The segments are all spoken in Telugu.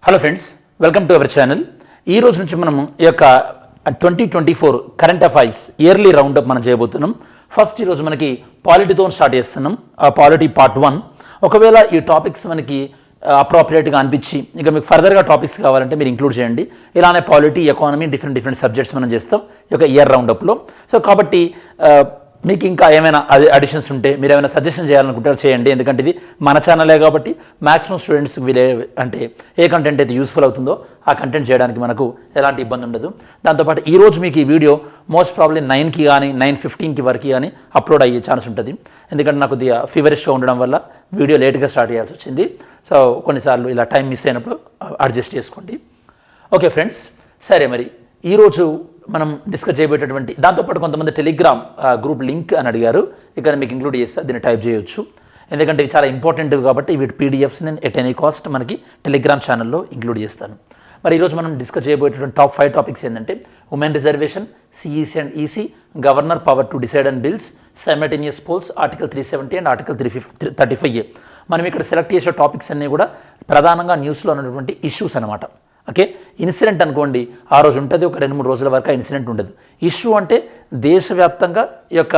Hello friends, welcome to our channel. ఈ రోజు నుంచి మనం ఈ యొక్క 2024 కరెంట్ అఫైర్స్ ఇయర్లీ రౌండప్ మనం చేయబోతున్నాం. ఫస్ట్ ఈరోజు మనకి పాలిటీతో స్టార్ట్ చేస్తున్నాం. Polity part 1. ఒకవేళ ఈ టాపిక్స్ మనకి అప్రోప్రియేట్గా అనిపించి ఇంకా మీకు ఫర్దర్గా టాపిక్స్ కావాలంటే మీరు ఇంక్లూడ్ చేయండి. ఇలానే పాలిటీ, ఎకానమీ, డిఫరెంట్ సబ్జెక్ట్స్ మనం చేస్తాం ఈ యొక్క ఇయర్ రౌండప్లో. సో కాబట్టి మీకు ఇంకా ఏమైనా అడిషన్స్ ఉంటే మీరు ఏమైనా సజెషన్ చేయాలనుకుంటారో చేయండి. ఎందుకంటే ఇది మన ఛానలే కాబట్టి మ్యాక్సిమం స్టూడెంట్స్ అంటే ఏ కంటెంట్ అయితే యూస్ఫుల్ అవుతుందో ఆ కంటెంట్ చేయడానికి మనకు ఎలాంటి ఇబ్బంది ఉండదు. దాంతోపాటు ఈరోజు మీకు ఈ వీడియో మోస్ట్ ప్రాబ్లీ 9కి కానీ 9:15కి వరకు కానీ అప్లోడ్ అయ్యే ఛాన్స్ ఉంటుంది. ఎందుకంటే నాకు కొద్దిగా ఫీవరిష్గా ఉండడం వల్ల వీడియో లేట్గా స్టార్ట్ చేయాల్సి వచ్చింది. సో కొన్నిసార్లు ఇలా టైం మిస్ అయినప్పుడు అడ్జస్ట్ చేసుకోండి. ఓకే ఫ్రెండ్స్, సరే మరి ఈరోజు మనం డిస్కస్ చేయబోయేటటువంటి దాంతోపాటు కొంతమంది టెలిగ్రామ్ గ్రూప్ లింక్ అని అడిగారు. ఇక్కడ మీకు ఇంక్లూడ్ చేస్తే దీన్ని టైప్ చేయొచ్చు. ఎందుకంటే ఇవి చాలా ఇంపార్టెంట్ కాబట్టి వీటి పీడిఎఫ్స్ నేను ఎట్ ఎనీ కాస్ట్ మనకి టెలిగ్రామ్ ఛానల్లో ఇంక్లూడ్ చేస్తాను. మరి ఈరోజు మనం డిస్కస్ చేయబోయేటటువంటి టాప్ 5 టాపిక్స్ ఏంటంటే women reservation, CEC and EC, governor power to decide and bills, simultaneous polls, article 370 and article 335A. మనం ఇక్కడ సెలెక్ట్ చేసే టాపిక్స్ అన్నీ కూడా ప్రధానంగా న్యూస్లో ఉన్నటువంటి ఇష్యూస్ అనమాట. ఓకే, ఇన్సిడెంట్ అనుకోండి ఆ రోజు ఉంటుంది, ఒక 2-3 రోజుల వరకు ఆ ఇన్సిడెంట్ ఉండదు. ఇష్యూ అంటే దేశవ్యాప్తంగా ఈ యొక్క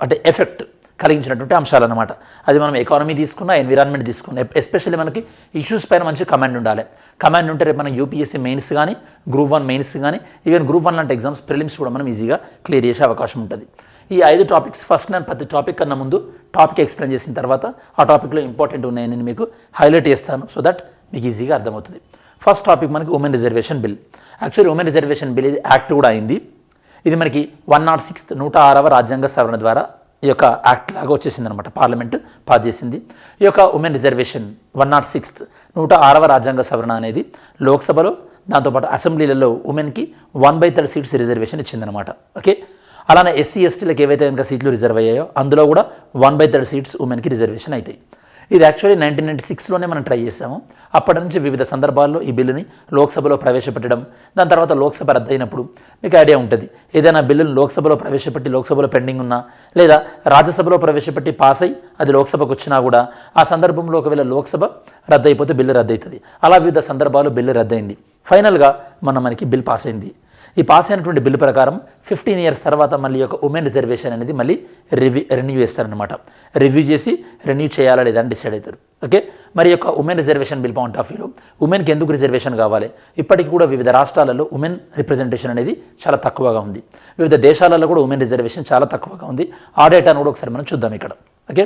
అంటే ఎఫెక్ట్ కలిగించినటువంటి అంశాలు అనమాట. అది మనం ఎకానమీ తీసుకున్నా, ఎన్విరాన్మెంట్ తీసుకున్నా, ఎస్పెషల్లీ మనకి ఇష్యూస్ పైన మంచి కమాండ్ ఉండాలి. కమాండ్ ఉంటే రేపు మనం యూపీఎస్సీ మెయిన్స్ కానీ, గ్రూప్ 1 మెయిన్స్ కానీ, ఈవెన్ గ్రూప్ 1 లాంటి ఎగ్జామ్స్ ప్రిలిమ్స్ కూడా మనం ఈజీగా క్లియర్ చేసే అవకాశం ఉంటుంది. ఈ 5 టాపిక్స్ ఫస్ట్ నేను ప్రతి టాపిక్ కన్నా ముందు టాపిక్ ఎక్స్ప్లెయిన్ చేసిన తర్వాత ఆ టాపిక్లో ఇంపార్టెంట్ ఉన్నాయని నేను మీకు హైలైట్ చేస్తాను, సో దట్ మీకు ఈజీగా అర్థమవుతుంది. ఫస్ట్ టాపిక్ మనకి women reservation bill. Actually women reservation bill ఇది యాక్ట్ కూడా అయింది. ఇది మనకి 106వ రాజ్యాంగ సవరణ ద్వారా ఈ యొక్క యాక్ట్ లాగా వచ్చేసింది అనమాట. పార్లమెంట్ పాస్ చేసింది. ఈ యొక్క ఉమెన్ రిజర్వేషన్ 106వ రాజ్యాంగ సవరణ అనేది లోక్సభలో, దాంతోపాటు అసెంబ్లీలలో ఉమెన్కి 1/3 సీట్స్ రిజర్వేషన్ ఇచ్చిందనమాట. ఓకే, అలానే ఎస్సీ ఎస్టీలకు ఏవైతే కనుక సీట్లు రిజర్వ్ అయ్యాయో అందులో కూడా 1/3 సీట్స్ ఉమెన్కి రిజర్వేషన్ అవుతాయి. ఇది యాక్చువల్లీ 1996లోనే మనం ట్రై చేసాము. అప్పటి నుంచి వివిధ సందర్భాల్లో ఈ బిల్లుని లోక్సభలో ప్రవేశపెట్టడం, దాని తర్వాత లోక్సభ రద్దయినప్పుడు మీకు ఐడియా ఉంటుంది. ఏదైనా బిల్లును లోక్సభలో ప్రవేశపెట్టి లోక్సభలో పెండింగ్ ఉన్నా, లేదా రాజ్యసభలో ప్రవేశపెట్టి పాస్ అయ్యి అది లోక్సభకు వచ్చినా కూడా ఆ సందర్భంలో ఒకవేళ లోక్సభ రద్దయిపోతే బిల్లు రద్దవుతుంది. అలా వివిధ సందర్భాల్లో బిల్లు రద్దయింది. ఫైనల్గా మనకి బిల్ పాస్ అయింది. ఈ పాస్ అయినటువంటి బిల్లు ప్రకారం 15 ఇయర్స్ తర్వాత మళ్ళీ ఒక ఉమెన్ రిజర్వేషన్ అనేది మళ్ళీ రెన్యూ చేస్తారనమాట. రివ్యూ చేసి రెన్యూ చేయాలా లేదా అని డిసైడ్ అవుతారు. ఓకే, మరి యొక్క women reservation bill point of వ్యూలో ఉమెన్కి ఎందుకు రిజర్వేషన్ కావాలి? ఇప్పటికీ కూడా వివిధ రాష్ట్రాలలో ఉమెన్ రిప్రజెంటేషన్ అనేది చాలా తక్కువగా ఉంది. వివిధ దేశాలలో కూడా ఉమెన్ రిజర్వేషన్ చాలా తక్కువగా ఉంది. ఆ డేటాను కూడా ఒకసారి మనం చూద్దాం ఇక్కడ. ఓకే,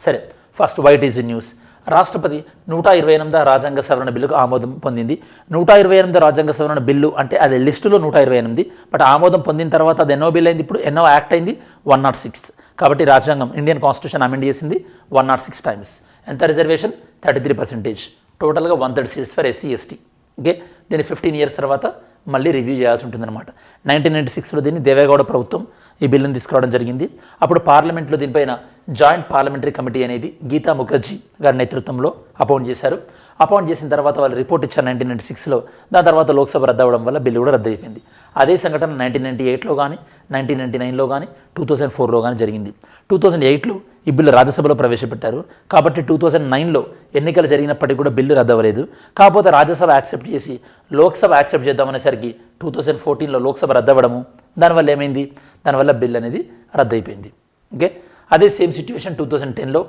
సరే, ఫస్ట్ వైట్ ఈజ్ న్యూస్. రాష్ట్రపతి 128వ రాజ్యాంగ సవరణ బిల్లుకు ఆమోదం పొందింది. 128వ రాజ్యాంగ సవరణ బిల్లు అంటే అది లిస్టులో 128, బట్ ఆమోదం పొందిన తర్వాత అది ఎన్నో బిల్ అయింది, ఇప్పుడు ఎన్నో యాక్ట్ అయింది 106. కాబట్టి రాజ్యాంగం ఇండియన్ కాన్స్టిట్యూషన్ అమెండ్ చేసింది 106 టైమ్స్. ఎంత రిజర్వేషన్? 33%. టోటల్గా 1/3 seats for SC ST. Okay, దీన్ని 15 ఇయర్స్ తర్వాత మళ్ళీ రివ్యూ చేయాల్సి ఉంటుందన్నమాట. 1996లో దీన్ని దేవేగౌడ ప్రభుత్వం ఈ బిల్లును తీసుకురావడం జరిగింది. అప్పుడు పార్లమెంట్లో దీనిపైన జాయింట్ పార్లమెంటరీ కమిటీ అనేది గీతా ముఖర్జీ గారి నేతృత్వంలో అపాయింట్ చేశారు. అపాయింట్ చేసిన తర్వాత వాళ్ళు రిపోర్ట్ ఇచ్చారు 1996లో. దాని తర్వాత లోక్సభ రద్దు అవ్వడం వల్ల బిల్లు కూడా రద్దు అయిపోయింది. అదే సంఘటన 1998లో కానీ, 1999లో కానీ, 2004లో కానీ జరిగింది. 2008లో ఈ బిల్లు రాజ్యసభలో ప్రవేశపెట్టారు. కాబట్టి 2009లో ఎన్నికలు జరిగినప్పటికీ కూడా బిల్లు రద్దు అవ్వలేదు. కాకపోతే రాజ్యసభ యాక్సెప్ట్ చేసి లోక్సభ యాక్సెప్ట్ చేద్దామనేసరికి 2014లో లోక్సభ రద్దు అవ్వడము, దానివల్ల ఏమైంది? దానివల్ల బిల్ అనేది రద్దు అయిపోయింది. ఓకే, అదే సేమ్ సిచ్యువేషన్ 2010లో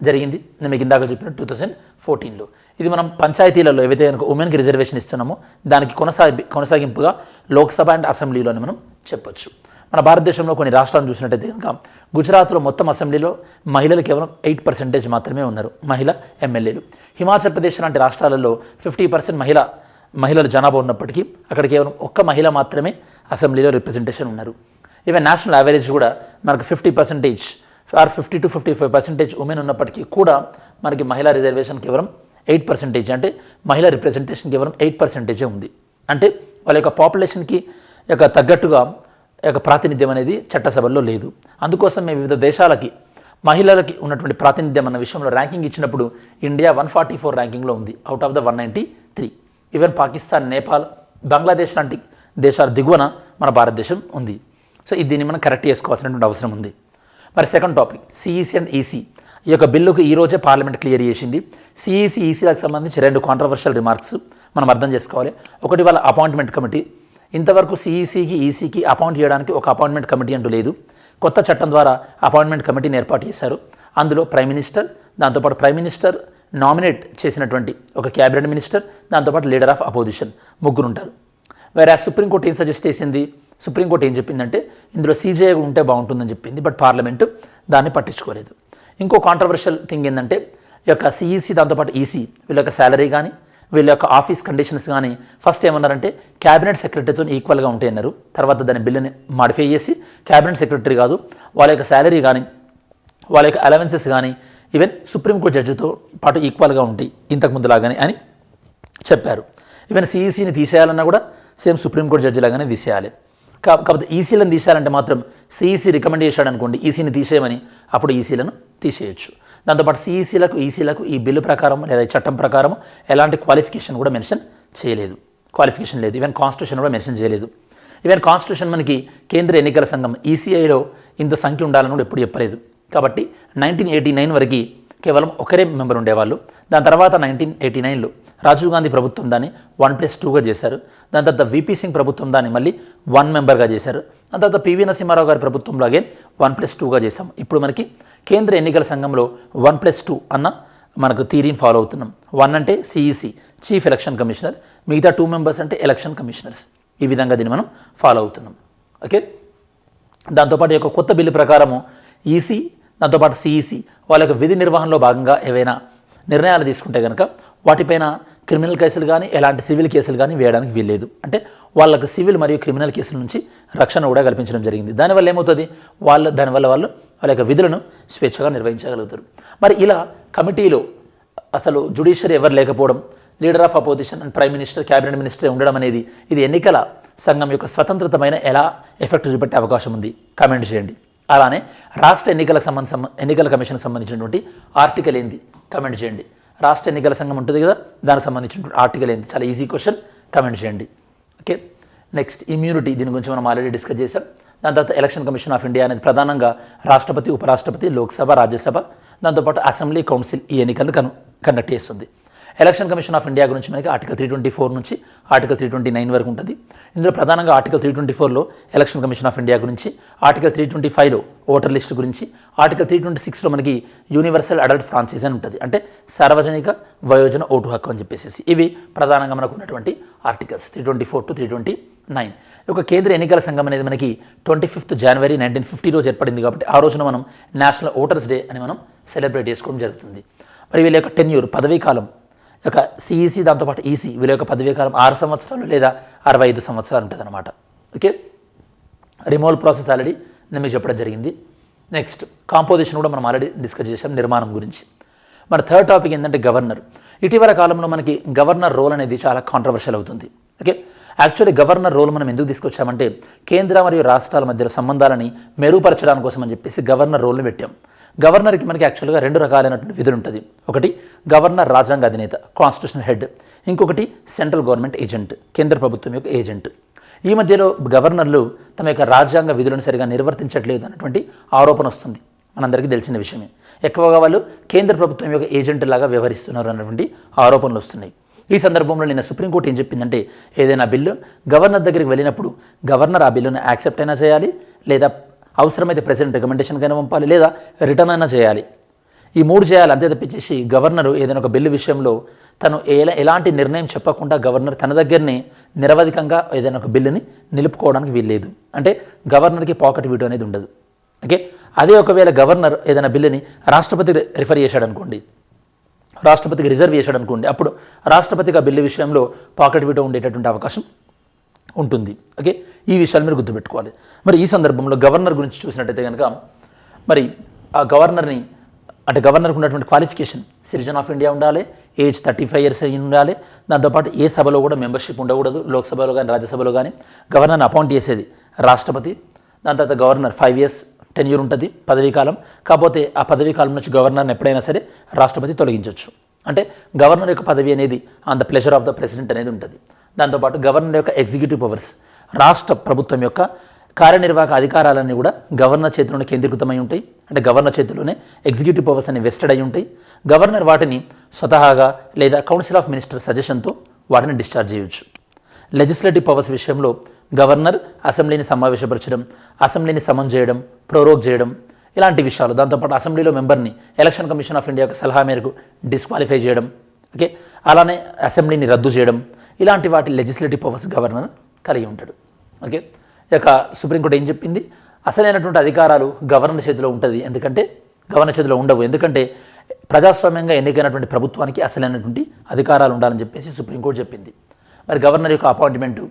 జరిగింది. నేను మీకు ఇందాక చెప్పిన 2014లో. ఇది మనం పంచాయతీలలో ఏవైతే కనుక ఉమెన్కి రిజర్వేషన్ ఇస్తున్నామో దానికి కొనసాగింపుగా లోక్సభ అండ్ అసెంబ్లీలోని మనం చెప్పొచ్చు. మన భారతదేశంలో కొన్ని రాష్ట్రాలను చూసినట్టయితే కనుక గుజరాత్లో మొత్తం అసెంబ్లీలో మహిళలు కేవలం 8% మాత్రమే ఉన్నారు, మహిళా ఎమ్మెల్యేలు. హిమాచల్ ప్రదేశ్ లాంటి రాష్ట్రాలలో 50% మహిళల జనాభా ఉన్నప్పటికీ అక్కడ కేవలం ఒక్క మహిళ మాత్రమే అసెంబ్లీలో రిప్రజెంటేషన్ ఉన్నారు. ఈవెన్ నేషనల్ యావరేజ్ కూడా మనకు 50% ఆర్ 50 to 55% ఉమెన్ ఉన్నప్పటికీ కూడా మనకి మహిళా రిజర్వేషన్ కేవలం 8%, అంటే మహిళా రిప్రజెంటేషన్ కేవలం 8% ఉంది. అంటే వాళ్ళ యొక్క పాపులేషన్కి యొక్క తగ్గట్టుగా యొక్క ప్రాతినిధ్యం అనేది చట్టసభల్లో లేదు. అందుకోసం మేము వివిధ దేశాలకి మహిళలకి ఉన్నటువంటి ప్రాతినిధ్యం అన్న విషయంలో ర్యాంకింగ్ ఇచ్చినప్పుడు ఇండియా 144 ర్యాంకింగ్లో ఉంది out of the 193. Even Pakistan, Nepal, Bangladesh లాంటి దేశాల దిగువన మన భారతదేశం ఉంది. సో దీన్ని మనం కరెక్ట్ చేసుకోవాల్సినటువంటి అవసరం ఉంది. మరి second topic CEC and EC. ఈ యొక్క బిల్లుకు ఈరోజే పార్లమెంట్ క్లియర్ చేసింది. సిఈసి ఈసీలకు సంబంధించి 2 కాంట్రవర్షియల్ రిమార్క్స్ మనం అర్థం చేసుకోవాలి. ఒకటి వాళ్ళ అపాయింట్మెంట్ కమిటీ. ఇంతవరకు సిఈసికి ఈసీకి అపాయింట్ చేయడానికి ఒక అపాయింట్మెంట్ కమిటీ అంటూ లేదు. కొత్త చట్టం ద్వారా అపాయింట్మెంట్ కమిటీని ఏర్పాటు చేశారు. అందులో ప్రైమ్ మినిస్టర్, దాంతోపాటు ప్రైమ్ మినిస్టర్ నామినేట్ చేసినటువంటి ఒక క్యాబినెట్ మినిస్టర్, దాంతోపాటు లీడర్ ఆఫ్ అపోజిషన్ ముగ్గురు ఉంటారు. వేరే సుప్రీంకోర్టు ఏం సజెస్ట్ చేసింది, సుప్రీంకోర్టు ఏం చెప్పిందంటే ఇందులో సీజేఐ ఉంటే బాగుంటుందని చెప్పింది. బట్ పార్లమెంటు దాన్ని పట్టించుకోలేదు. ఇంకో కాంట్రవర్షియల్ థింగ్ ఏంటంటే ఈ యొక్క సిఈసి దాంతోపాటు ఈసీ వీళ్ళ యొక్క శాలరీ కానీ వీళ్ళ యొక్క ఆఫీస్ కండిషన్స్ కానీ ఫస్ట్ ఏమన్నారంటే క్యాబినెట్ సెక్రటరీతో ఈక్వల్గా ఉంటాయన్నారు. తర్వాత దాని బిల్లుని మాడిఫై చేసి క్యాబినెట్ సెక్రటరీ కాదు, వాళ్ళ యొక్క శాలరీ కానీ వాళ్ళ యొక్క అలవెన్సెస్ కానీ ఈవెన్ సుప్రీంకోర్టు జడ్జితో పాటు ఈక్వల్గా ఉంటాయి ఇంతకుముందులాగానే అని చెప్పారు. ఈవెన్ సిఈసిని తీసేయాలన్నా కూడా సేమ్ సుప్రీంకోర్టు జడ్జి లాగానే తీసేయాలి. కాకపోతే ఈసీలను తీసేయాలంటే మాత్రం సిఈసి రికమెండ్ చేశాడు అనుకోండి ఈసీని తీసేయమని, అప్పుడు ఈసీలను తీసేయచ్చు. దాంతోపాటు సిఈసీలకు ఈసీలకు ఈ బిల్లు ప్రకారం లేదా ఈ చట్టం ప్రకారం ఎలాంటి క్వాలిఫికేషన్ కూడా మెన్షన్ చేయలేదు. క్వాలిఫికేషన్ లేదు. ఈవెన్ కాన్స్టిట్యూషన్ కూడా మెన్షన్ చేయలేదు. ఈవెన్ కాన్స్టిట్యూషన్ మనకి కేంద్ర ఎన్నికల సంఘం ఈసీఐలో ఇంత సంఖ్య ఉండాలని కూడా ఎప్పుడు చెప్పలేదు. కాబట్టి 1989 వరకు కేవలం ఒకరే మెంబర్ ఉండేవాళ్ళు. దాని తర్వాత 1989లో రాజీవ్ గాంధీ ప్రభుత్వం దాన్ని 1+2గా చేశారు. దాని తర్వాత విపి సింగ్ ప్రభుత్వం దాన్ని మళ్ళీ 1 మెంబర్గా చేశారు. దాని తర్వాత పివి నరసింహారావు గారి ప్రభుత్వంలో అగైన్ 1+2గా చేశాం. ఇప్పుడు మనకి కేంద్ర ఎన్నికల సంఘంలో 1+2 అన్న మనకు థియరీని ఫాలో అవుతున్నాం. 1 అంటే సిఈసి చీఫ్ ఎలక్షన్ కమిషనర్, మిగతా 2 మెంబర్స్ అంటే ఎలక్షన్ కమిషనర్స్. ఈ విధంగా దీన్ని మనం ఫాలో అవుతున్నాం. ఓకే, దాంతోపాటు ఈ యొక్క కొత్త బిల్లు ప్రకారము ఈసీ దాంతోపాటు సిఈసి వాళ్ళ యొక్క విధి నిర్వహణలో భాగంగా ఏవైనా నిర్ణయాలు తీసుకుంటే కనుక వాటిపైన క్రిమినల్ కేసులు కానీ ఎలాంటి సివిల్ కేసులు కానీ వేయడానికి వీల్లేదు. అంటే వాళ్ళకు సివిల్ మరియు క్రిమినల్ కేసుల నుంచి రక్షణ కూడా కల్పించడం జరిగింది. దానివల్ల ఏమవుతుంది, దానివల్ల వాళ్ళు వాళ్ళ యొక్క విధులను స్వేచ్ఛగా నిర్వహించగలుగుతారు. మరి ఇలా కమిటీలో అసలు జ్యుడిషియరీ ఎవరు లేకపోవడం, leader of opposition and prime minister cabinet minister ఉండడం అనేది ఇది ఎన్నికల సంఘం యొక్క స్వతంత్రతమైన ఎలా ఎఫెక్ట్ చూపెట్టే అవకాశం ఉంది కామెంట్ చేయండి. అలానే రాష్ట్ర ఎన్నికల కమిషన్కి సంబంధించినటువంటి ఆర్టికల్ ఏంది కామెంట్ చేయండి. రాష్ట్ర ఎన్నికల సంఘం ఉంటుంది కదా, దానికి సంబంధించినటువంటి ఆర్టికల్ ఏంది, చాలా ఈజీ క్వశ్చన్, కామెంట్ చేయండి. ఓకే, నెక్స్ట్ ఇమ్యూనిటీ, దీని గురించి మనం ఆల్రెడీ డిస్కస్ చేసాం. దాని తర్వాత ఎలక్షన్ కమిషన్ ఆఫ్ ఇండియా అనేది ప్రధానంగా రాష్ట్రపతి, ఉపరాష్ట్రపతి, లోక్సభ, రాజ్యసభ, దాంతోపాటు అసెంబ్లీ, కౌన్సిల్ ఈ ఎన్నికలను కండక్ట్ చేస్తుంది. ఎలక్షన్ కమిషన్ ఆఫ్ ఇండియా గురించి మనకి ఆర్టికల్ 324 నుంచి ఆర్టికల్ 329 వరకు ఉంటుంది. ఇందులో ప్రధానంగా ఆర్టికల్ 324లో ఎలక్షన్ కమిషన్ ఆఫ్ ఇండియా గురించి, ఆర్టికల్ 325లో ఓటర్ లిస్ట్ గురించి, ఆర్టికల్ 326లో మనకి యూనివర్సల్ అడల్ట్ ఫ్రాంచైజ్ అని ఉంటుంది, అంటే సార్వజనిక వయోజన ఓటు హక్కు అని చెప్పేసి. ఇవి ప్రధానంగా మనకు ఉన్నటువంటి ఆర్టికల్స్ 324 to 329. ఒక కేంద్ర ఎన్నికల సంఘం అనేది మనకి 25th January 1950 రోజు ఏర్పడింది. కాబట్టి ఆ రోజున మనం నేషనల్ ఓటర్స్ డే అని మనం సెలబ్రేట్ చేసుకోవడం జరుగుతుంది. మరి వీళ్ళ యొక్క టెన్యూర్ పదవీ కాలం యొక్క సిఈసి దాంతోపాటు ఈసీ వీళ్ళ యొక్క పదవీ కాలం 6 సంవత్సరాలు లేదా 65 సంవత్సరాలు ఉంటుంది అనమాట. ఓకే, రిమూవల్ ప్రాసెస్ ఆల్రెడీ నేను మీకు చెప్పడం జరిగింది. నెక్స్ట్ కాంపోజిషన్ కూడా మనం ఆల్రెడీ డిస్కస్ చేసాం నిర్మాణం గురించి. మన థర్డ్ టాపిక్ ఏంటంటే గవర్నర్. ఇటీవల కాలంలో మనకి గవర్నర్ రోల్ అనేది చాలా కాంట్రవర్షియల్ అవుతుంది. ఓకే, యాక్చువల్లీ గవర్నర్ రోల్ మనం ఎందుకు తీసుకొచ్చామంటే కేంద్ర మరియు రాష్ట్రాల మధ్యలో సంబంధాలని మెరుగుపరచడానికి కోసం అని చెప్పేసి గవర్నర్ రోల్ని పెట్టాం. గవర్నర్కి మనకి యాక్చువల్గా 2 రకాలైనటువంటి విధులు ఉంటుంది. ఒకటి గవర్నర్ రాజ్యాంగ అధినేత కాన్స్టిట్యూషనల్ హెడ్, ఇంకొకటి సెంట్రల్ గవర్నమెంట్ ఏజెంట్ కేంద్ర ప్రభుత్వం యొక్క ఏజెంట్. ఈ మధ్యలో గవర్నర్లు తమ యొక్క రాజ్యాంగ విధులను సరిగా నిర్వర్తించట్లేదు అన్నటువంటి ఆరోపణ వస్తుంది, మనందరికీ తెలిసిన విషయమే. ఎక్కువగా వాళ్ళు కేంద్ర ప్రభుత్వం యొక్క ఏజెంట్ లాగా వ్యవహరిస్తున్నారు అన్నటువంటి ఆరోపణలు వస్తున్నాయి. ఈ సందర్భంలో నిన్న సుప్రీంకోర్టు ఏం చెప్పిందంటే ఏదైనా బిల్లు గవర్నర్ దగ్గరికి వెళ్ళినప్పుడు గవర్నర్ ఆ బిల్లును యాక్సెప్ట్ అయినా చేయాలి, లేదా అవసరమైతే ప్రెసిడెంట్ రికమెండేషన్కైనా పంపాలి, లేదా రిటర్న్ అయినా చేయాలి. ఈ 3 చేయాలి. అంతే తప్పించేసి గవర్నరు ఏదైనా ఒక బిల్లు విషయంలో తను ఎలాంటి నిర్ణయం చెప్పకుండా గవర్నర్ తన దగ్గరనే నిరవధికంగా ఏదైనా ఒక బిల్లుని నిలుపుకోవడానికి వీల్లేదు. అంటే గవర్నర్కి పాకెట్ వీటో అనేది ఉండదు. ఓకే, అదే ఒకవేళ గవర్నర్ ఏదైనా బిల్లుని రాష్ట్రపతికి రిఫర్ చేశాడు అనుకోండి, రాష్ట్రపతికి రిజర్వ్ చేశాడు అనుకోండి, అప్పుడు రాష్ట్రపతికి ఆ బిల్లు విషయంలో పాకెట్ వీటో ఉండేటటువంటి అవకాశం ఉంటుంది. ఓకే, ఈ విషయాలు మీరు గుర్తుపెట్టుకోవాలి. మరి ఈ సందర్భంలో గవర్నర్ గురించి చూసినట్టయితే కనుక మరి ఆ గవర్నర్ని అంటే గవర్నర్కి ఉన్నటువంటి క్వాలిఫికేషన్ సిటిజన్ ఆఫ్ ఇండియా ఉండాలి, ఏజ్ 35 years అయి ఉండాలి. దాంతోపాటు ఏ సభలో కూడా మెంబర్షిప్ ఉండకూడదు, లోక్సభలో కానీ రాజ్యసభలో కానీ. గవర్నర్ని అపాయింట్ చేసేది రాష్ట్రపతి. దాని తర్వాత గవర్నర్ 5 years టెన్యూర్ ఉంటుంది పదవీ కాలం. కాకపోతే ఆ పదవీ కాలం నుంచి గవర్నర్ని ఎప్పుడైనా సరే రాష్ట్రపతి తొలగించవచ్చు. అంటే గవర్నర్ యొక్క పదవి అనేది on the pleasure of the president అనేది ఉంటుంది. దాంతోపాటు గవర్నర్ యొక్క ఎగ్జిక్యూటివ్ పవర్స్ రాష్ట్ర ప్రభుత్వం యొక్క కార్యనిర్వాహక అధికారాలన్నీ కూడా గవర్నర్ చేతిలోనే కేంద్రీకృతమై ఉంటాయి. అంటే గవర్నర్ చేతిలోనే ఎగ్జిక్యూటివ్ పవర్స్ అన్ని వెస్టెడ్ అయి ఉంటాయి. గవర్నర్ వాటిని స్వతహాగా లేదా కౌన్సిల్ ఆఫ్ మినిస్టర్ సజెషన్తో వాటిని డిశ్చార్జ్ చేయొచ్చు. లెజిస్లేటివ్ పవర్స్ విషయంలో గవర్నర్ అసెంబ్లీని సమావేశపరచడం, అసెంబ్లీని సమన్ చేయడం, ప్రోరోగ్ చేయడం ఇలాంటి విషయాలు, దాంతోపాటు అసెంబ్లీలో మెంబర్ని ఎలక్షన్ కమిషన్ ఆఫ్ ఇండియా యొక్క సలహా మేరకు డిస్క్వాలిఫై చేయడం, ఓకే, అలానే అసెంబ్లీని రద్దు చేయడం, ఇలాంటి వాటి లెజిస్లేటివ్ పవర్స్ గవర్నర్ కలిగి ఉంటాడు. ఓకే, ఇక సుప్రీంకోర్టు ఏం చెప్పింది, అసలైనటువంటి అధికారాలు గవర్నర్ చేతిలో ఉంటుంది, గవర్నర్ చేతిలో ఉండవు, ఎందుకంటే ప్రజాస్వామ్యంగా ఎన్నికైనటువంటి ప్రభుత్వానికి అసలైనటువంటి అధికారాలు ఉండాలని చెప్పేసి సుప్రీంకోర్టు చెప్పింది. మరి గవర్నర్ యొక్క అపాయింట్మెంటు,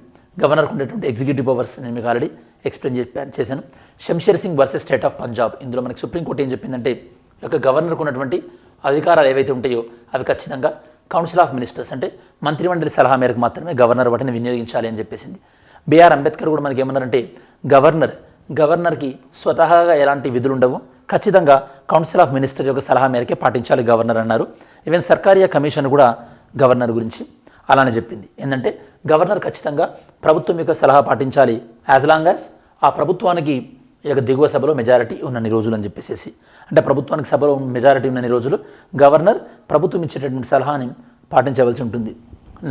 గవర్నర్కు ఉండేటువంటి ఎగ్జిక్యూటివ్ పవర్స్ నేను మీకు ఆల్రెడీ ఎక్స్ప్లెయిన్ చేశాను. Shamsher Singh versus state of Punjab, ఇందులో మనకి సుప్రీంకోర్టు ఏం చెప్పిందంటే యొక్క గవర్నర్కు ఉన్నటువంటి అధికారాలు ఏవైతే ఉంటాయో అవి ఖచ్చితంగా కౌన్సిల్ ఆఫ్ మినిస్టర్స్ అంటే మంత్రిమండలి సలహా మేరకు మాత్రమే గవర్నర్ వాటిని వినియోగించాలి అని చెప్పేసింది. బిఆర్ అంబేద్కర్ కూడా మనకి ఏమన్నారంటే గవర్నర్కి స్వతహాగా ఎలాంటి విధులు ఉండవు, ఖచ్చితంగా కౌన్సిల్ ఆఫ్ మినిస్టర్ యొక్క సలహా మేరకే పాటించాలి గవర్నర్ అన్నారు. ఈవెన్ సర్కారియా కమిషన్ కూడా గవర్నర్ గురించి అలానే చెప్పింది. ఏంటంటే గవర్నర్ ఖచ్చితంగా ప్రభుత్వం యొక్క సలహా పాటించాలి యాజ్ లాంగ్ యాజ్ ఆ ప్రభుత్వానికి ఇక దిగువ సభలో మెజారిటీ ఉన్నన్ని రోజులు అని చెప్పేసి, అంటే ప్రభుత్వానికి సభలో మెజారిటీ ఉన్నన్ని రోజులు గవర్నర్ ప్రభుత్వం ఇచ్చేటటువంటి సలహాని పాటించవలసి ఉంటుంది.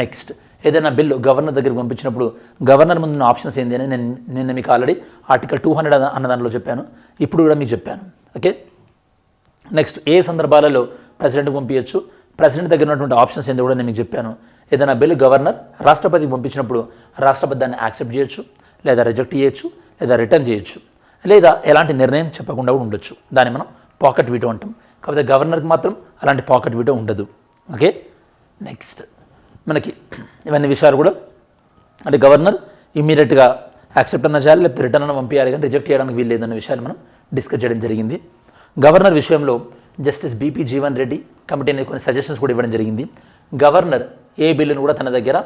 నెక్స్ట్, ఏదైనా బిల్లు గవర్నర్ దగ్గరికి పంపించినప్పుడు గవర్నర్ ముందున్న ఆప్షన్స్ ఏంటి అని నేను మీకు ఆల్రెడీ ఆర్టికల్ 200 అన్న దాంట్లో చెప్పాను, ఇప్పుడు కూడా మీకు చెప్పాను. ఓకే, నెక్స్ట్ ఏ సందర్భాలలో ప్రెసిడెంట్కి పంపించవచ్చు, ప్రెసిడెంట్ దగ్గర ఉన్నటువంటి ఆప్షన్స్ ఏంటో కూడా నేను మీకు చెప్పాను. ఏదైనా బిల్లు గవర్నర్ రాష్ట్రపతికి పంపించినప్పుడు రాష్ట్రపతి దాన్ని యాక్సెప్ట్ చేయొచ్చు, లేదా రిజెక్ట్ చేయొచ్చు, లేదా రిటర్న్ చేయొచ్చు, లేదా ఎలాంటి నిర్ణయం చెప్పకుండా కూడా ఉండొచ్చు. దాన్ని మనం పాకెట్ వీటో అంటాం. కాకపోతే గవర్నర్కి మాత్రం అలాంటి పాకెట్ వీటో ఉండదు. ఓకే, నెక్స్ట్ మనకి ఇవన్నీ విషయాలు కూడా అంటే గవర్నర్ ఇమ్మీడియట్గా యాక్సెప్ట్ అన్న చేయాలి, లేకపోతే రిటర్న్ అన్న పంపించాలి, కానీ రిజెక్ట్ చేయడానికి వీలు లేదన్న విషయాలు మనం డిస్కస్ చేయడం జరిగింది. గవర్నర్ విషయంలో justice BP Jeevan Reddy committee అనేది కొన్ని సజెషన్స్ కూడా ఇవ్వడం జరిగింది. గవర్నర్ ఏ బిల్లును కూడా తన దగ్గర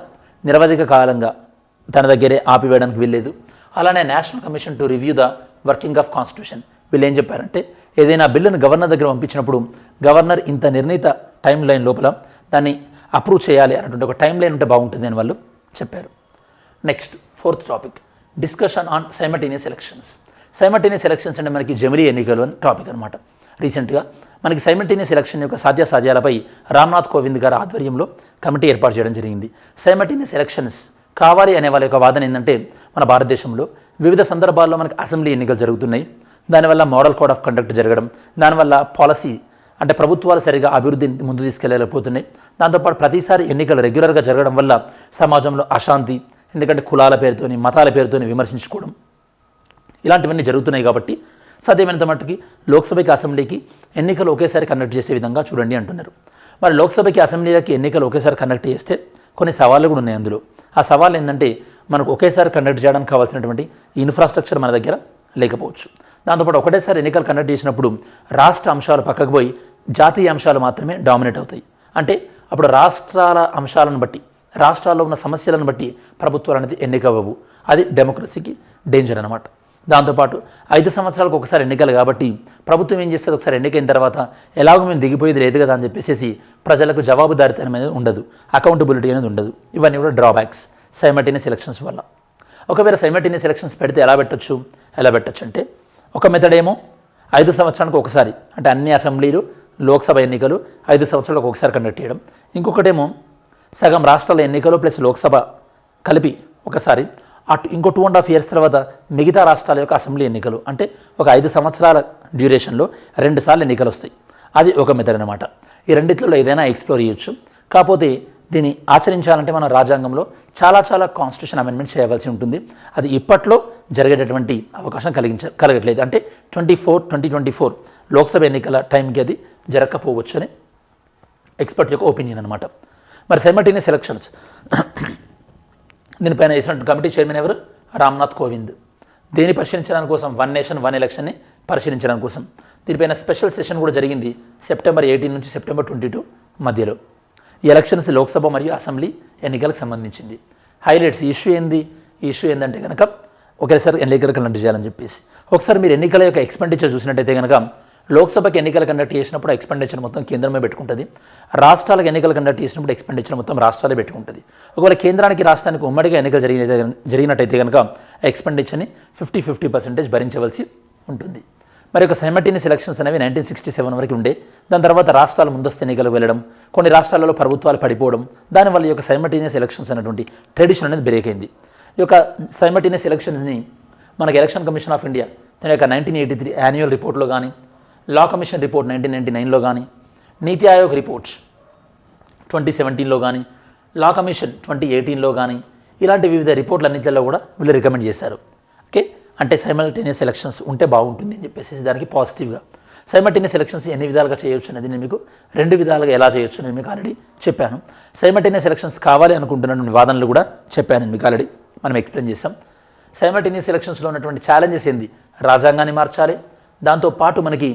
నిరవధిక కాలంగా తన దగ్గరే ఆపివేయడానికి వీల్లేదు. అలానే national commission to review the working of constitution వీళ్ళు ఏం చెప్పారంటే ఏదైనా బిల్లును గవర్నర్ దగ్గర పంపించినప్పుడు గవర్నర్ ఇంత నిర్ణీత టైం లైన్ లోపల దాన్ని అప్రూవ్ చేయాలి అన్నటువంటి ఒక టైం లైన్ ఉంటే బాగుంటుంది అని వాళ్ళు చెప్పారు. Next 4th topic, discussion on simultaneous elections. Simultaneous elections అంటే మనకి జమిలీ ఎన్నికలు అని టాపిక్ అనమాట. రీసెంట్గా మనకి సైమల్టేనియస్ ఎలక్షన్ యొక్క సాధ్యాసాధ్యాలపై రామ్నాథ్ కోవింద్ గారి ఆధ్వర్యంలో కమిటీ ఏర్పాటు చేయడం జరిగింది. సైమల్టేనియస్ ఎలక్షన్స్ కావాలి అనే వాళ్ళ యొక్క వాదన ఏంటంటే మన భారతదేశంలో వివిధ సందర్భాల్లో మనకి అసెంబ్లీ ఎన్నికలు జరుగుతున్నాయి, దానివల్ల మోడల్ కోడ్ ఆఫ్ కండక్ట్ జరగడం, దానివల్ల పాలసీ అంటే ప్రభుత్వాలు సరిగా అభివృద్ధిని ముందు తీసుకెళ్ళలేకపోతున్నాయి. దాంతోపాటు ప్రతిసారి ఎన్నికలు రెగ్యులర్గా జరగడం వల్ల సమాజంలో అశాంతి, ఎందుకంటే కులాల పేరుతోని మతాల పేరుతోని విమర్శించుకోవడం ఇలాంటివన్నీ జరుగుతున్నాయి. కాబట్టి సాధ్యమైనంత మట్టుకి లోక్సభకి అసెంబ్లీకి ఎన్నికలు ఒకేసారి కండక్ట్ చేసే విధంగా చూడండి అంటున్నారు. మరి లోక్సభకి అసెంబ్లీలకి ఎన్నికలు ఒకేసారి కండక్ట్ చేస్తే కొన్ని సవాళ్ళు కూడా ఉన్నాయి. అందులో ఆ సవాళ్ళు ఏంటంటే మనకు ఒకేసారి కండక్ట్ చేయడానికి కావాల్సినటువంటి ఇన్ఫ్రాస్ట్రక్చర్ మన దగ్గర లేకపోవచ్చు. దాంతోపాటు ఒకటేసారి ఎన్నికలు కండక్ట్ చేసినప్పుడు రాష్ట్ర అంశాలు పక్కకు పోయి జాతీయ అంశాలు మాత్రమే డామినేట్ అవుతాయి. అంటే అప్పుడు రాష్ట్రాల అంశాలను బట్టి రాష్ట్రాల్లో ఉన్న సమస్యలను బట్టి ప్రభుత్వాలు అనేది ఎన్నికవ్వవు. అది డెమోక్రసీకి డేంజర్ అనమాట. దాంతోపాటు 5 సంవత్సరాలకు ఒకసారి ఎన్నికలు కాబట్టి ప్రభుత్వం ఏం చేస్తుంది, ఒకసారి ఎన్నికైన తర్వాత ఎలాగో మేము దిగిపోయేది లేదు కదా అని చెప్పేసి ప్రజలకు జవాబుదారితనం అనేది ఉండదు, అకౌంటబిలిటీ అనేది ఉండదు. ఇవన్నీ కూడా డ్రాబ్యాక్స్ సైమల్టేనియస్ ఎలక్షన్స్ వల్ల. ఒకవేళ సైమల్టేనియస్ ఎలక్షన్స్ పెడితే ఎలా పెట్టచ్చు అంటే ఒక మెథడ్ ఏమో 5 సంవత్సరానికి ఒకసారి, అంటే అన్ని అసెంబ్లీలు లోక్సభ ఎన్నికలు 5 సంవత్సరాలకు ఒకసారి కండక్ట్ చేయడం. ఇంకొకటేమో సగం రాష్ట్రాల ఎన్నికలు ప్లస్ లోక్సభ కలిపి ఒకసారి, అటు ఇంకో 2.5 years తర్వాత మిగతా రాష్ట్రాల యొక్క అసెంబ్లీ ఎన్నికలు, అంటే ఒక 5 సంవత్సరాల డ్యూరేషన్లో 2 సార్లు ఎన్నికలు వస్తాయి. అది ఒక మెథడ్ అనమాట. ఈ రెండిట్లో ఏదైనా ఎక్స్ప్లోర్ చేయొచ్చు. కాకపోతే దీన్ని ఆచరించాలంటే మన రాజ్యాంగంలో చాలా కాన్స్టిట్యూషన్ అమెండ్మెంట్ చేయవలసి ఉంటుంది. అది ఇప్పట్లో జరిగేటటువంటి అవకాశం కలగట్లేదు. అంటే 2024 లోక్సభ ఎన్నికల టైంకి అది జరగకపోవచ్చు అని ఎక్స్పర్ట్ యొక్క ఒపీనియన్ అనమాట. మరి సైమల్టేనియస్ ఎలక్షన్స్ దీనిపైన వేసినటువంటి కమిటీ చైర్మన్ ఎవరు? రామ్నాథ్ కోవింద్. దీన్ని పరిశీలించడానికి కోసం 1 నేషన్ 1 ఎలక్షన్ని పరిశీలించడానికి కోసం దీనిపైన స్పెషల్ సెషన్ కూడా జరిగింది సెప్టెంబర్ 18 నుంచి సెప్టెంబర్ 22 మధ్యలో. ఈ ఎలక్షన్స్ లోక్సభ మరియు అసెంబ్లీ ఎన్నికలకు సంబంధించింది. హైలైట్స్ ఇష్యూ ఏంటంటే కనుక ఒకేసారి ఎన్నికలు కండక్ట్ చేయాలని చెప్పేసి. ఒకసారి మీరు ఎన్నికల యొక్క ఎక్స్పెండిచర్ చూసినట్టయితే కనుక లోక్సభకి ఎన్నికలు కండక్ట్ చేసినప్పుడు ఎక్స్పెండిచర్ మొత్తం కేంద్రమే పెట్టుకుంటుంది, రాష్ట్రాలకు ఎన్నికలు కండక్ట్ చేసినప్పుడు ఎక్స్పెండిచర్ మొత్తం రాష్ట్రాలే పెట్టుకుంటుంది. ఒకవేళ కేంద్రానికి రాష్ట్రానికి ఉమ్మడిగా ఎన్నికలు జరిగినట్టయితే కనుక ఎక్స్పెండిచర్ని 50% భరించవలసి ఉంటుంది. మరి యొక్క సైమల్టేనియస్ ఎలక్షన్స్ అనేవి 1967 వరకు ఉండే. దాని తర్వాత రాష్ట్రాలు ముందస్తు ఎన్నికలకు వెళ్ళడం, కొన్ని రాష్ట్రాలలో ప్రభుత్వాలు పడిపోవడం, దానివల్ల ఈ యొక్క సైమల్టేనియస్ ఎలక్షన్స్ అనేటువంటి ట్రెడిషన్ అనేది బ్రేక్ అయింది. ఈ యొక్క సైమల్టేనియస్ ఎలక్షన్స్ని మనకి ఎలక్షన్ కమిషన్ ఆఫ్ ఇండియా తన యొక్క 1983 యాన్యువల్ రిపోర్ట్లో కానీ, లా కమిషన్ రిపోర్ట్ 1999లో కానీ, నీతి ఆయోగ్ రిపోర్ట్స్ 2017లో కానీ, లా కమిషన్ 2018లో కానీ, ఇలాంటి వివిధ రిపోర్ట్లన్నింటిలో కూడా వీళ్ళు రికమెండ్ చేశారు. ఓకే, అంటే సైమల్టేనియస్ ఎలక్షన్స్ ఉంటే బాగుంటుంది అని చెప్పేసి దానికి పాజిటివ్గా. సైమల్టేనియస్ ఎలక్షన్స్ ఎన్ని విధాలుగా చేయొచ్చు అనేది నేను మీకు 2 విధాలుగా ఎలా చేయొచ్చు నేను మీకు ఆల్రెడీ చెప్పాను. సైమల్టేనియస్ ఎలక్షన్స్ కావాలి అనుకుంటున్నటువంటి వాదనలు కూడా చెప్పాను నేను మీకు ఆల్రెడీ, మనం ఎక్స్ప్లెయిన్ చేస్తాం. సైమల్టేనియస్ ఎలక్షన్స్లో ఉన్నటువంటి ఛాలెంజెస్ ఏంది? రాజ్యాంగాన్ని మార్చాలి, దాంతోపాటు మనకి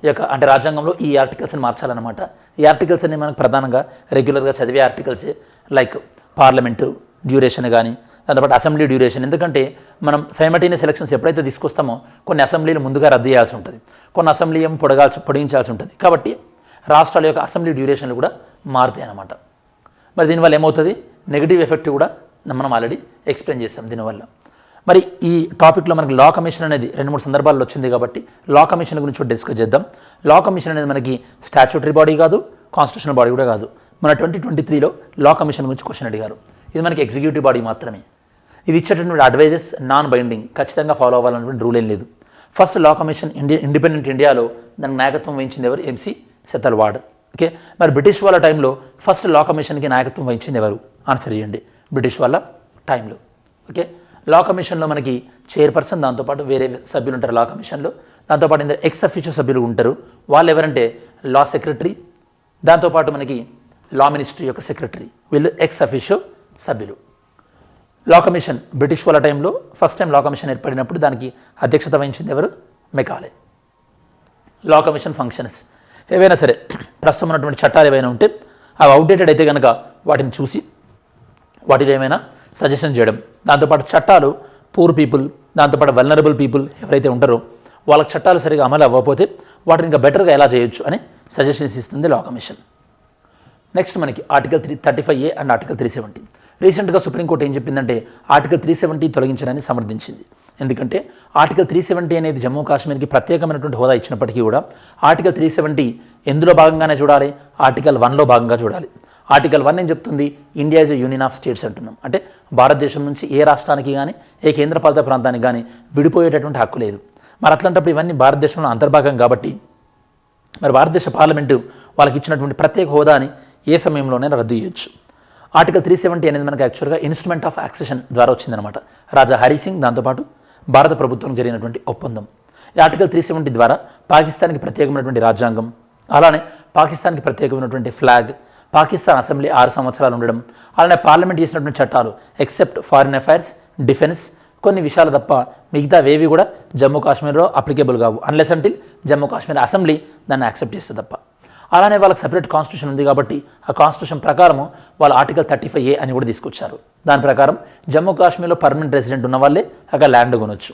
ఈ యొక్క అంటే రాజ్యాంగంలో ఈ ఆర్టికల్స్ని మార్చాలన్నమాట. ఈ ఆర్టికల్స్ అన్ని మనకు ప్రధానంగా రెగ్యులర్గా చదివే ఆర్టికల్సే, లైక్ పార్లమెంటు డ్యూరేషన్ కానీ, దాంతోపాటు అసెంబ్లీ డ్యూరేషన్. ఎందుకంటే మనం సైమల్టేనియస్ ఎలక్షన్స్ ఎప్పుడైతే తీసుకొస్తామో కొన్ని అసెంబ్లీలు ముందుగా రద్దు చేయాల్సి ఉంటుంది, కొన్ని అసెంబ్లీ ఏమో పొడిగించాల్సి ఉంటుంది. కాబట్టి రాష్ట్రాల యొక్క అసెంబ్లీ డ్యూరేషన్లు కూడా మారుతాయి అన్నమాట. మరి దీనివల్ల ఏమవుతుంది? నెగిటివ్ ఎఫెక్ట్ కూడా మనం ఆల్రెడీ ఎక్స్ప్లెయిన్ చేస్తాం దీనివల్ల. మరి ఈ టాపిక్లో మనకి లా కమిషన్ అనేది 2-3 సందర్భాల్లో వచ్చింది కాబట్టి లా కమిషన్ గురించి కూడా డిస్కస్ చేద్దాం. లా కమిషన్ అనేది మనకి స్టాచ్యూటరీ బాడీ కాదు, కాన్స్టిట్యూషనల్ బాడీ కూడా కాదు. మన 2023లో లా కమిషన్ గురించి క్వశ్చన్ అడిగారు. ఇది మనకి ఎగ్జిక్యూటివ్ బాడీ మాత్రమే. ఇది ఇచ్చేటటువంటి అడ్వైజెస్ నాన్ బైండింగ్, ఖచ్చితంగా ఫాలో అవ్వాలన్నటువంటి రూల్ ఏం లేదు. ఫస్ట్ లా కమిషన్ ఇండిపెండెంట్ ఇండియాలో దానికి నాయకత్వం వహించింది ఎవరు? MC సెతల్వాడ్. ఓకే, మరి బ్రిటిష్ వాళ్ళ టైంలో ఫస్ట్ లా కమిషన్కి నాయకత్వం వహించింది ఎవరు? ఆన్సర్ చేయండి. బ్రిటిష్ వాళ్ళ టైంలో. ఓకే, లా కమిషన్లో మనకి చైర్పర్సన్, దాంతోపాటు వేరే సభ్యులు ఉంటారు లా కమిషన్లో. దాంతోపాటు ఇందులో ఎక్స్ అఫీషియో సభ్యులు ఉంటారు. వాళ్ళు ఎవరంటే లా సెక్రటరీ, దాంతోపాటు మనకి లా మినిస్ట్రీ యొక్క సెక్రటరీ, వీళ్ళు ఎక్స్ అఫీషియో సభ్యులు. లా కమిషన్ బ్రిటిష్ వాళ్ళ టైంలో ఫస్ట్ టైం లా కమిషన్ ఏర్పడినప్పుడు దానికి అధ్యక్షత వహించింది ఎవరు? మెకాలే. లా కమిషన్ ఫంక్షన్స్ ఏవైనా సరే, ప్రస్తుతం ఉన్నటువంటి చట్టాలు ఏవైనా ఉంటే అవి అవుట్డేటెడ్ అయితే కనుక వాటిని చూసి వాటిని ఏమైనా సజెషన్ చేయడం, దాంతోపాటు చట్టాలు పూర్ పీపుల్, దాంతోపాటు వల్నరబుల్ పీపుల్ ఎవరైతే ఉంటారో వాళ్ళకి చట్టాలు సరిగా అమలు అవ్వకపోతే వాటిని ఇంకా బెటర్గా ఎలా చేయొచ్చు అని సజెషన్స్ ఇస్తుంది లా కమిషన్. నెక్స్ట్ మనకి ఆర్టికల్ 35A అండ్ ఆర్టికల్ 370. రీసెంట్గా సుప్రీంకోర్టు ఏం చెప్పిందంటే ఆర్టికల్ 370 తొలగించడాన్ని సమర్థించింది. ఎందుకంటే ఆర్టికల్ 370 అనేది జమ్మూ కాశ్మీర్కి ప్రత్యేకమైనటువంటి హోదా ఇచ్చినప్పటికీ కూడా ఆర్టికల్ 370 ఎందులో భాగంగానే చూడాలి? ఆర్టికల్ 1లో భాగంగా చూడాలి. ఆర్టికల్ 1 ఏం చెప్తుంది? India is a union of states అంటున్నాం. అంటే భారతదేశం నుంచి ఏ రాష్ట్రానికి కానీ ఏ కేంద్రపాలిత ప్రాంతానికి కానీ విడిపోయేటటువంటి హక్కు లేదు. మరి అట్లాంటప్పుడు ఇవన్నీ భారతదేశంలో అంతర్భాగం కాబట్టి మరి భారతదేశ పార్లమెంటు వాళ్ళకి ఇచ్చినటువంటి ప్రత్యేక హోదాని ఏ సమయంలోనైనా రద్దు చేయొచ్చు. ఆర్టికల్ 370 అనేది మనకు యాక్చువల్గా ఇన్స్ట్రుమెంట్ ఆఫ్ యాక్సెషన్ ద్వారా వచ్చిందనమాట. రాజా హరి సింగ్ దాంతోపాటు భారత ప్రభుత్వం జరిగినటువంటి ఒప్పందం. ఈ ఆర్టికల్ 370 ద్వారా పాకిస్తాన్కి ప్రత్యేకమైనటువంటి రాజ్యాంగం, అలానే పాకిస్తాన్కి ప్రత్యేకమైనటువంటి ఫ్లాగ్, పాకిస్తాన్ అసెంబ్లీ 6 సంవత్సరాలు ఉండడం, అలానే పార్లమెంట్ చేసినటువంటి చట్టాలు ఎక్సెప్ట్ ఫారిన్ అఫైర్స్, డిఫెన్స్, కొన్ని విషయాలు తప్ప మిగతావేవి కూడా జమ్మూ కాశ్మీర్లో అప్లికేబుల్ కావు unless until Jammu Kashmir assembly దాన్ని యాక్సెప్ట్ చేస్తే తప్ప. అలానే వాళ్ళకి సపరేట్ కాన్స్టిట్యూషన్ ఉంది కాబట్టి ఆ కాన్స్టిట్యూషన్ ప్రకారము వాళ్ళు ఆర్టికల్ 35A అని కూడా తీసుకొచ్చారు. దాని ప్రకారం జమ్మూ కాశ్మీర్లో పర్మనెంట్ రెసిడెంట్ ఉన్న వాళ్ళే అక్కడ ల్యాండ్ కొనొచ్చు,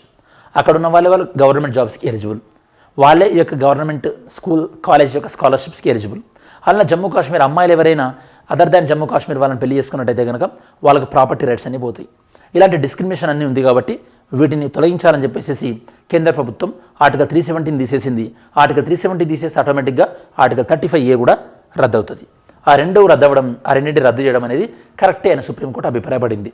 అక్కడ ఉన్న వాళ్ళు గవర్నమెంట్ జాబ్స్కి ఎలిజిబుల్, వాళ్ళే ఈ యొక్క గవర్నమెంట్ స్కూల్ కాలేజ్ యొక్క స్కాలర్షిప్స్కి ఎలిజిబుల్. అలానే జమ్మూ కాశ్మీర్ అమ్మాయిలు ఎవరైనా అదర్ దాన్ జమ్మూ కాశ్మీర్ వాళ్ళని పెళ్లి చేసుకున్నట్టయితే కనుక వాళ్ళకి ప్రాపర్టీ రైట్స్ అన్నీ పోతాయి. ఇలాంటి డిస్క్రిమినేషన్ అన్నీ ఉంది కాబట్టి వీటిని తొలగించాలని చెప్పేసి కేంద్ర ప్రభుత్వం ఆర్టికల్ 370 తీసేసింది. ఆర్టికల్ 370 తీసేసి ఆటోమేటిక్గా ఆర్టికల్ 35A కూడా రద్దు అవుతుంది. ఆ రెండింటి రద్దు చేయడం అనేది కరెక్టే అని సుప్రీంకోర్టు అభిప్రాయపడింది.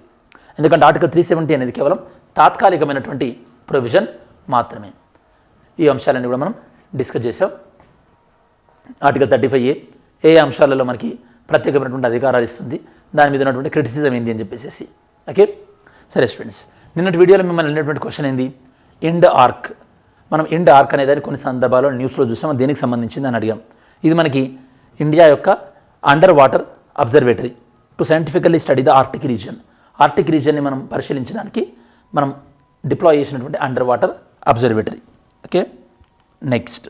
ఎందుకంటే ఆర్టికల్ 370 అనేది కేవలం తాత్కాలికమైనటువంటి ప్రొవిజన్ మాత్రమే. ఈ అంశాలన్నీ కూడా మనం డిస్కస్ చేసాం. ఆర్టికల్ 35A ఏ అంశాలలో మనకి ప్రత్యేకమైనటువంటి అధికారాలు ఇస్తుంది, దాని మీద ఉన్నటువంటి క్రిటిసిజం ఏంటి అని చెప్పేసి. ఓకే, సరే స్టూడెంట్స్, నిన్నటి వీడియోలో మిమ్మల్ని అడిగినటువంటి క్వశ్చన్ ఏంది? ఇండ్ ఆర్క్. మనం ఇండ్ ఆర్క్ అనేదాన్ని కొన్ని సందర్భాల్లో న్యూస్లో చూసాం, దేనికి సంబంధించింది అని అడిగాం. ఇది మనకి ఇండియా యొక్క underwater observatory to scientifically study the Arctic region. Arctic రీజియన్ని మనం పరిశీలించడానికి మనం డిప్లాయ్ చేసినటువంటి underwater observatory. Okay, next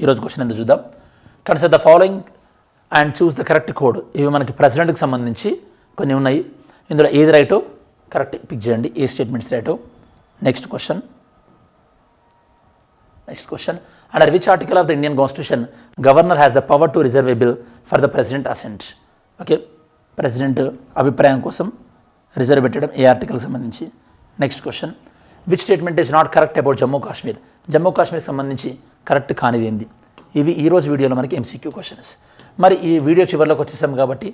ఈరోజు క్వశ్చన్ ఎందుకు చూద్దాం. Consider the following and choose the correct code. ఇవి మనకి ప్రెసిడెంట్కి సంబంధించి కొన్ని ఉన్నాయి. ఇందులో ఏది రైటో కరెక్ట్ పిక్ చేయండి, ఏ స్టేట్మెంట్స్ రైటో. Next question under which article of the Indian constitution governor has the power to reserve a bill for the president assent. Okay, president అభిప్రాయం కోసం రిజర్వ్ పెట్టడం ఏ ఆర్టికల్కి సంబంధించి. Next question which statement is not correct about Jammu Kashmir. Jammu కాశ్మీర్కి సంబంధించి కరెక్ట్ కానిది ఏంది? ఇవి ఈరోజు వీడియోలో మనకి ఎంసీక్యూ క్వశ్చన్స్. మరి ఈ వీడియో చివరిలోకి వచ్చేసాం కాబట్టి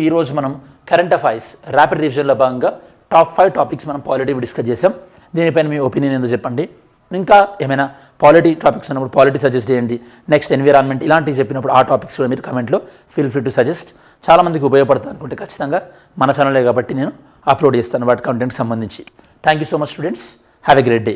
ఈరోజు మనం కరెంట్ అఫైర్స్ ర్యాపిడ్ రివిజన్లో భాగంగా టాప్ 5 టాపిక్స్ మనం పాలిటీ డిస్కస్ చేసాం. దీనిపైన మీ ఒపీనియన్ ఏందో చెప్పండి. ఇంకా ఏమైనా పాలిటీ టాపిక్స్ ఉన్నప్పుడు పాలిటీ సజెస్ట్ చేయండి. నెక్స్ట్ ఎన్విరాన్మెంట్ ఇలాంటివి చెప్పినప్పుడు ఆ టాపిక్స్ కూడా మీరు కమెంట్లో ఫీల్ ఫ్రీ టు సజెస్ట్. చాలామందికి ఉపయోగపడుతుంది అనుకుంటే ఖచ్చితంగా మన ఛానలే కాబట్టి నేను అప్లోడ్ చేస్తాను వాటి కంటెంట్కి సంబంధించి. Thank you so much students. Have a great day.